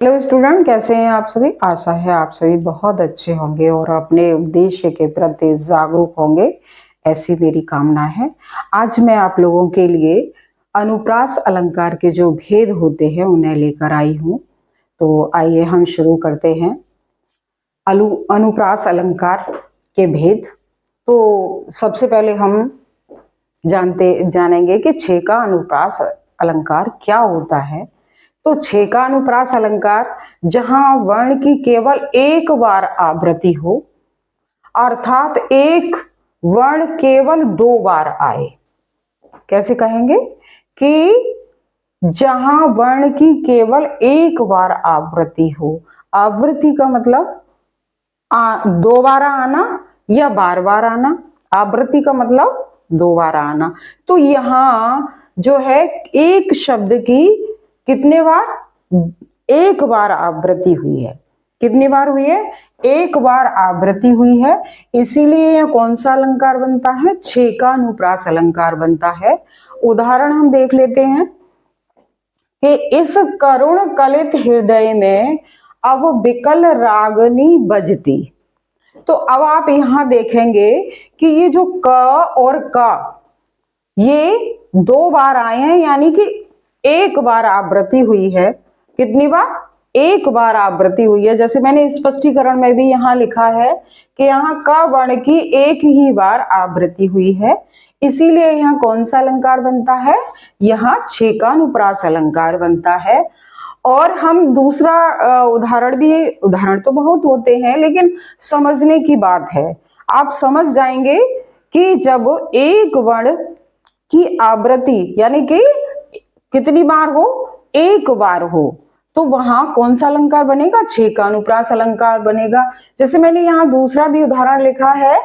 Hello student, कैसे हैं आप सभी। आशा है आप सभी बहुत अच्छे होंगे और अपने उद्देश्य के प्रति जागरूक होंगे, ऐसी मेरी कामना है। आज मैं आप लोगों के लिए अनुप्रास अलंकार के जो भेद होते हैं उन्हें लेकर आई हूँ। तो आइए हम शुरू करते हैं। अनुप्रास अलंकार के भेद। तो सबसे पहले हम जानेंगे कि छह का अनुप्रास अलंकार क्या होता है। तो छह का अनुप्रास अलंकार जहां वर्ण की केवल एक बार आवृत्ति हो, अर्थात एक वर्ण केवल दो बार आए। कैसे कहेंगे कि जहां वर्ण की केवल एक बार आवृत्ति हो। आवृत्ति का मतलब दो बार आना या बार बार आना। आवृत्ति का मतलब दो बार आना। तो यहां जो है एक शब्द की कितने बार, एक बार आवृत्ति हुई है। कितनी बार हुई है? एक बार आवृत्ति हुई है। इसीलिए यह कौन सा अलंकार बनता है? छह का अनुप्रास अलंकार बनता है। उदाहरण हम देख लेते हैं कि इस करुण कलित हृदय में अब विकल रागनी बजती। तो अब आप यहां देखेंगे कि ये जो क और क ये दो बार आए हैं, यानी कि एक बार आवृत्ति हुई है। कितनी बार? एक बार आवृत्ति हुई है। जैसे मैंने स्पष्टीकरण में भी यहां लिखा है कि यहाँ क वर्ण की एक ही बार आवृत्ति हुई है। इसीलिए यहाँ कौन सा अलंकार बनता है? यहाँ छह का अनुप्रास अलंकार बनता है। और हम दूसरा उदाहरण तो बहुत होते हैं, लेकिन समझने की बात है। आप समझ जाएंगे कि जब एक वर्ण की आवृत्ति यानी कि कितनी बार हो? एक बार हो, तो वहां कौन सा अलंकार बनेगा? छह का अनुप्रास अलंकार बनेगा। जैसे मैंने यहाँ दूसरा भी उदाहरण लिखा है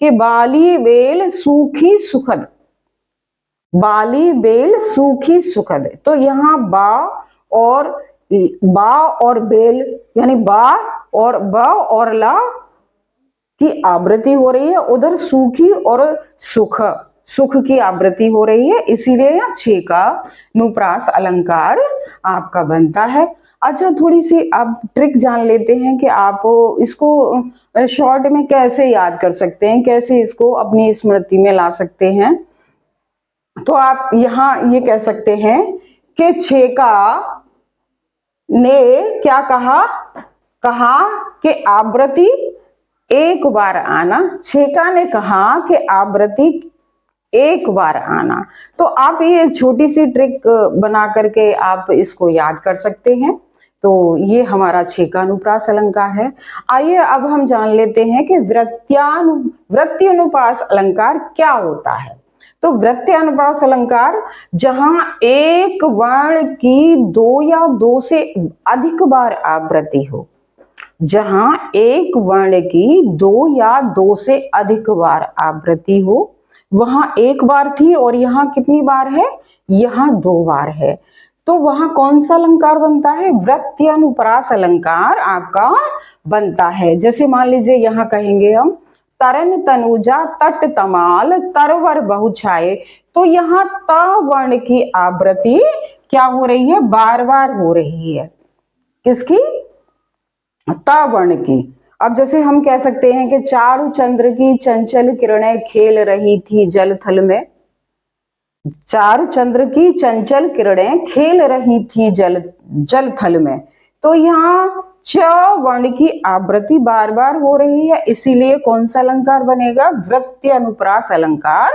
कि बाली बेल सूखी सुखद। बाली बेल सूखी सुखद। तो यहाँ बा और बेल यानी बा और ब और ला की आवृत्ति हो रही है, उधर सूखी और सुख की आवृत्ति हो रही है। इसीलिए यह छह का अनुप्रास अलंकार आपका बनता है। अच्छा, थोड़ी सी आप ट्रिक जान लेते हैं कि आप इसको शॉर्ट में कैसे याद कर सकते हैं, कैसे इसको अपनी स्मृति में ला सकते हैं। तो आप यहां ये कह सकते हैं कि छह का ने क्या कहा कि आवृत्ति एक बार आना। छेका ने कहा कि आवृत्ति एक बार आना। तो आप ये छोटी सी ट्रिक बना करके आप इसको याद कर सकते हैं। तो ये हमारा छह का अनुप्रास अलंकार है। आइए अब हम जान लेते हैं कि वृत्ति अनुप्रास अलंकार क्या होता है। तो वृत्ति अनुप्रास अलंकार जहां एक वर्ण की दो या दो से अधिक बार आवृत्ति हो। जहां एक वर्ण की दो या दो से अधिक बार आवृत्ति हो, वहां एक बार थी और यहाँ कितनी बार है? यहाँ दो बार है। तो वहां कौन सा अलंकार बनता है? वृत्ति अनुप्रास अलंकार आपका बनता है। जैसे मान लीजिए यहाँ कहेंगे हम तरन तनुजा तट तमाल तरवर बहुछाए। तो यहाँ त वर्ण की आवृत्ति क्या हो रही है? बार बार हो रही है। किसकी? ता वर्ण की। अब जैसे हम कह सकते हैं कि चारु चंद्र की चंचल किरणें खेल रही थी जल थल में। चारु चंद्र की चंचल किरणें खेल रही थी जल थल में। तो यहाँ च वर्ण की आवृत्ति बार बार हो रही है। इसीलिए कौन सा अलंकार बनेगा? वृत्ति अनुप्रास अलंकार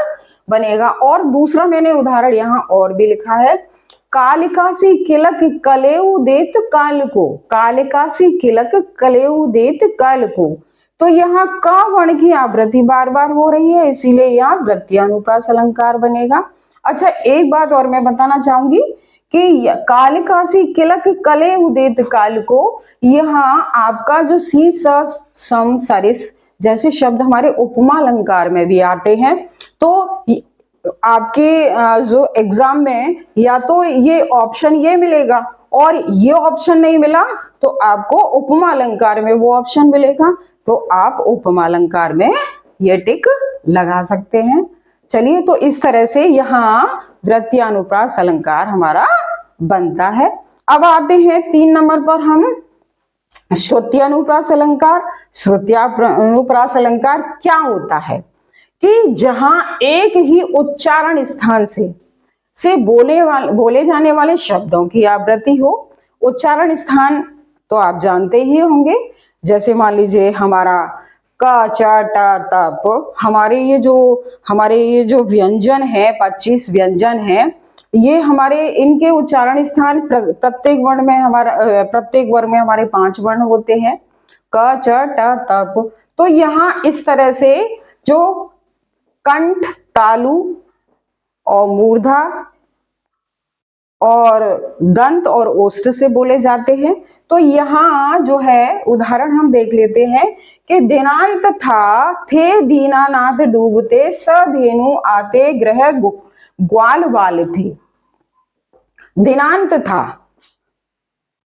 बनेगा। और दूसरा मैंने उदाहरण यहाँ और भी लिखा है, कालिकासी किलक कलेऊ देत काल को। कालिकासी किलक कलेऊ देत काल को। तो यहाँ का वर्ण की आवृत्ति बार बार हो रही है, इसीलिए यहाँ वृत्ति अनुप्रास अलंकार बनेगा। अच्छा, एक बात और मैं बताना चाहूंगी कि कालिकासी किलक कलेऊ देत काल को, यहाँ आपका जो सी सम सरिस जैसे शब्द हमारे उपमा अलंकार में भी आते हैं। तो आपके जो एग्जाम में या तो ये ऑप्शन ये मिलेगा और ये ऑप्शन नहीं मिला तो आपको उपमा अलंकार में वो ऑप्शन मिलेगा। तो आप उपमा अलंकार में ये टिक लगा सकते हैं। चलिए, तो इस तरह से यहाँ वृत्ति अनुप्रास अलंकार हमारा बनता है। अब आते हैं 3 नंबर पर हम श्रुत्यनुप्रास अलंकार। श्रुत्यनुप्रास अलंकार क्या होता है कि जहां एक ही उच्चारण स्थान से बोले जाने वाले शब्दों की आवृत्ति हो। उच्चारण स्थान तो आप जानते ही होंगे, जैसे मान लीजिए हमारा क च ट त प, हमारे ये जो व्यंजन है, 25 व्यंजन है, ये हमारे इनके उच्चारण स्थान प्रत्येक वर्ण में हमारे 5 वर्ण होते हैं, क च ट त प। तो यहाँ इस तरह से जो कंठ, तालु और मूर्धा और दंत और ओष्ठ से बोले जाते हैं। तो यहाँ जो है उदाहरण हम देख लेते हैं कि दिनांत था, थे दीनानाथ डूबते, सधेनु आते ग्रह ग्वाल वाल थे। दिनांत था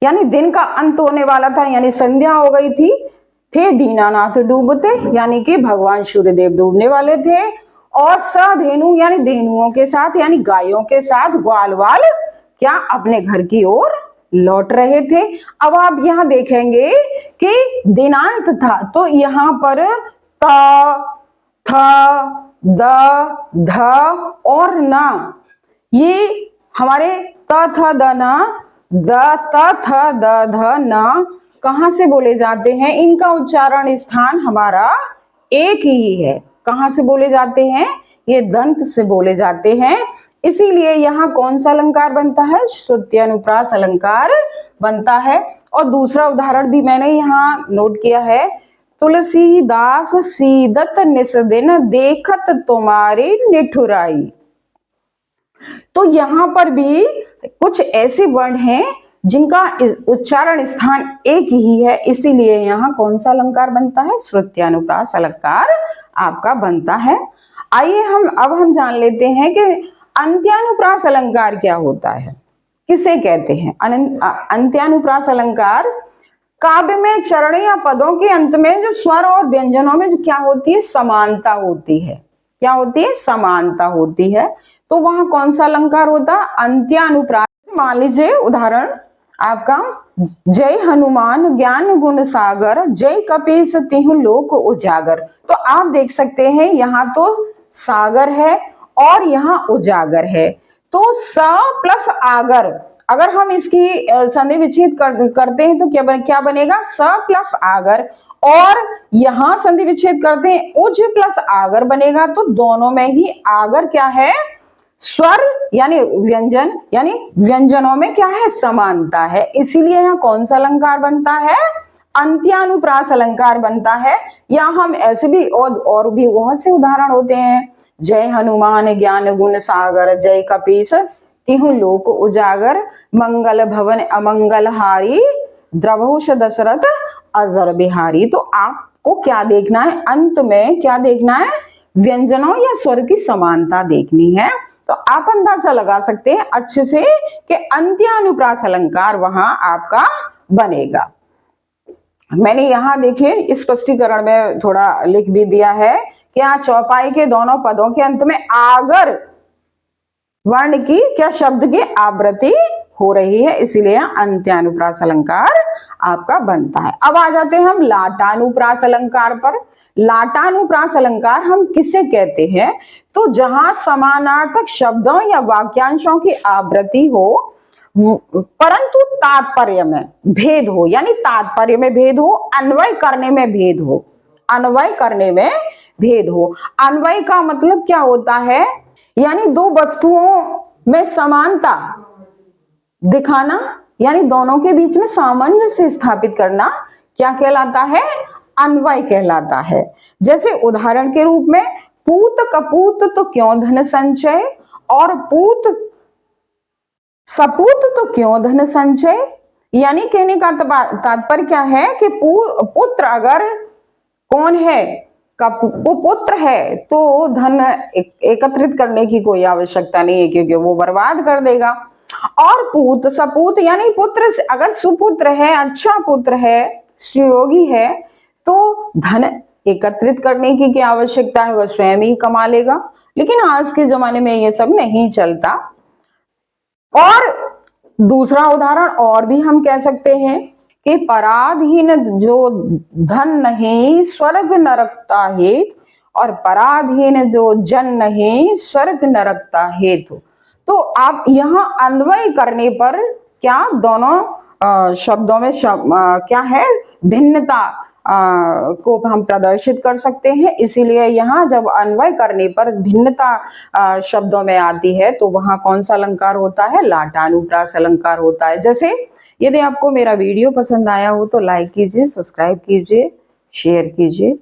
यानी दिन का अंत होने वाला था, यानी संध्या हो गई थी। थे दीनानाथ डूबते यानी कि भगवान सूर्यदेव डूबने वाले थे, और सधेनु यानी धेनुओं के साथ यानी गायों के साथ, ग्वाल वाल क्या अपने घर की ओर लौट रहे थे। अब आप यहां देखेंगे कि दिनांत था, तो यहां पर त, थ, द, ध और न, ये हमारे त थ द न, द त थ द ध न कहां से बोले जाते हैं? इनका उच्चारण स्थान हमारा एक ही है। कहां से बोले जाते हैं? ये दंत से बोले जाते हैं। इसीलिए यहाँ कौन सा अलंकार बनता है? श्रुत्यनुप्रास अलंकार बनता है। और दूसरा उदाहरण भी मैंने यहाँ नोट किया है, तुलसीदास सीदत निस्दिन देखत तुम्हारी निठुराई। तो यहाँ पर भी कुछ ऐसे वर्ण हैं जिनका उच्चारण स्थान एक ही है, इसीलिए यहाँ कौन सा अलंकार बनता है? श्रुत्यनुप्रास अलंकार आपका बनता है। आइए अब हम जान लेते हैं कि अंत्यानुप्रास अलंकार क्या होता है, किसे कहते हैं? अंत्यानुप्रास अलंकार काव्य में चरण या पदों के अंत में जो स्वर और व्यंजनों में जो क्या होती है? समानता होती है। क्या होती है? समानता होती है। तो वहां कौन सा अलंकार होता है? अंत्यानुप्रास। मान लीजिए उदाहरण आपका, जय हनुमान ज्ञान गुण सागर, जय कपीस तिहु लोक उजागर। तो आप देख सकते हैं यहाँ तो सागर है और यहाँ उजागर है। तो स प्लस आगर, अगर हम इसकी संधि विच्छेद करते हैं तो क्या बनेगा? स प्लस आगर। और यहां संधि विच्छेद करते हैं, उज प्लस आगर बनेगा। तो दोनों में ही आगर क्या है? स्वर यानी व्यंजन, यानी व्यंजनों में क्या है? समानता है। इसीलिए यहाँ कौन सा अलंकार बनता है? अंत्यानुप्रास अलंकार बनता है। या हम ऐसे भी और भी बहुत से उदाहरण होते हैं, जय हनुमान ज्ञान गुण सागर, जय कपीस तिहु लोक उजागर, मंगल भवन अमंगल हारी, द्रवहुष दशरथ अजर बिहारी। तो आपको क्या देखना है? अंत में क्या देखना है? व्यंजनों या स्वर की समानता देखनी है। तो आप अंदाजा लगा सकते हैं अच्छे से कि अंत्यानुप्रास अलंकार वहां आपका बनेगा। मैंने यहाँ देखिए स्पष्टीकरण में थोड़ा लिख भी दिया है कि यहाँ चौपाई के दोनों पदों के अंत में आगर वर्ण की क्या शब्द की आवृत्ति हो रही है, इसीलिए अंत्यानुप्रास अलंकार आपका बनता है। अब आ जाते हैं हम लाटानुप्रास अलंकार पर। लाटानुप्रास अलंकार हम किसे कहते हैं? तो जहां समानार्थक शब्दों या वाक्यांशों की आवृत्ति हो परंतु तात्पर्य में भेद हो, यानी तात्पर्य में भेद हो, अन्वय करने में भेद हो। अन्वय करने में भेद हो। अन्वय का मतलब क्या होता है? यानी दो वस्तुओं में समानता दिखाना, यानी दोनों के बीच में सामंजस्य स्थापित करना क्या कहलाता है? अन्वय कहलाता है। जैसे उदाहरण के रूप में, पूत कपूत तो क्यों धन संचय, और पूत सपूत तो क्यों धन संचय। यानी कहने का तात्पर्य क्या है कि पुत्र अगर कौन है? वो पुत्र है तो धन एकत्रित करने की कोई आवश्यकता नहीं है, क्योंकि वो बर्बाद कर देगा। और पूत सपूत यानी पुत्र अगर सुपुत्र है, अच्छा पुत्र है, सुयोगी है, तो धन एकत्रित करने की क्या आवश्यकता है? वह स्वयं ही कमा लेगा। लेकिन आज के जमाने में ये सब नहीं चलता। और दूसरा उदाहरण और भी हम कह सकते हैं कि पराधीन जो धन नहीं स्वर्ग नरकता हेतु, और पराधीन जो जन नहीं स्वर्ग नरकता हेतु। तो आप यहाँ अन्वय करने पर क्या दोनों शब्दों में क्या है, भिन्नता को हम प्रदर्शित कर सकते हैं। इसीलिए यहाँ जब अन्वय करने पर भिन्नता शब्दों में आती है तो वहां कौन सा अलंकार होता है, लाटानुप्रास अलंकार होता है। जैसे यदि आपको मेरा वीडियो पसंद आया हो तो लाइक कीजिए, सब्सक्राइब कीजिए, शेयर कीजिए।